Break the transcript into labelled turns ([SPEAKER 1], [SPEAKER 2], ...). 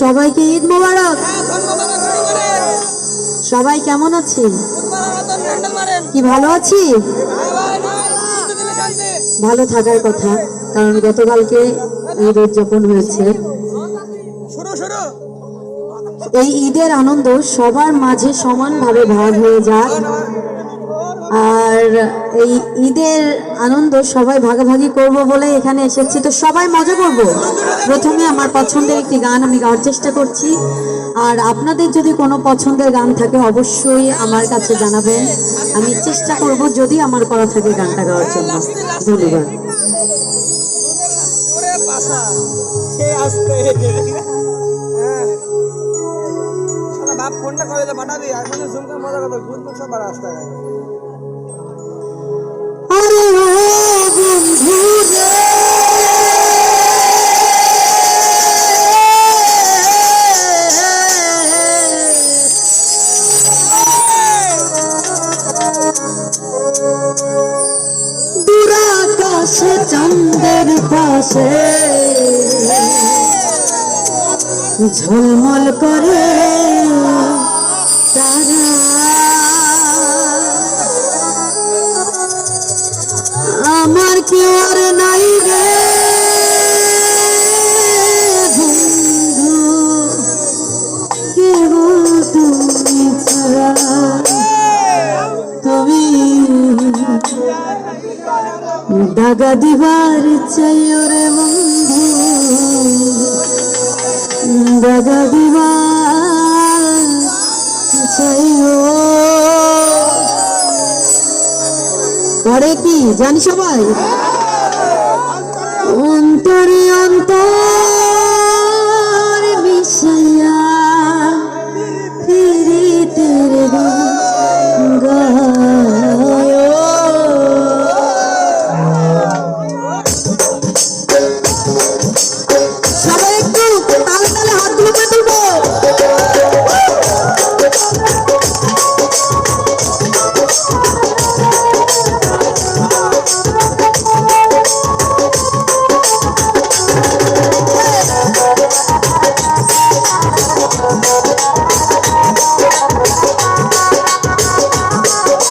[SPEAKER 1] সবাইকে ঈদ মোবারক। সবাই কেমন আছেন? কি ভালো আছি? ভালো থাকার কথা, কারণ গতকালকে ঈদ উদযাপন হয়েছে। এই ঈদের আনন্দ সবার মাঝে সমানভাবে ভাগ হয়ে যাক, আর এই ঈদের আনন্দ সবাই ভাগাভাগি করব বলে এখানে এসেছি। তো সবাই মজা করব। প্রথমে আমার পছন্দের একটি গান আমি গাওয়ার চেষ্টা করছি, আর আপনাদের যদি কোনো পছন্দের গান থাকে অবশ্যই আমার কাছে জানাবেন, আমি চেষ্টা করব যদি আমার করা থাকে গানটা গাওয়ার জন্য। ধন্যবাদ। বাপ ফোনটা করে পাঠাবি, এখন ঝুমকা মজা কথা ভূত সব রাস্তায়। আরে ও বন্ধু রে, দূরাকাশে চাঁদের পাশে ঝলমল করে তারা, আমার কি আর নাই রে বন্ধু, কেবল তুমি ছাড়া। তুমি দাগা দিবার চাইও রে বন্ধু, দাগা দিবার চাইও। পরে কি জানি সবাই, অন্তরে অন্তর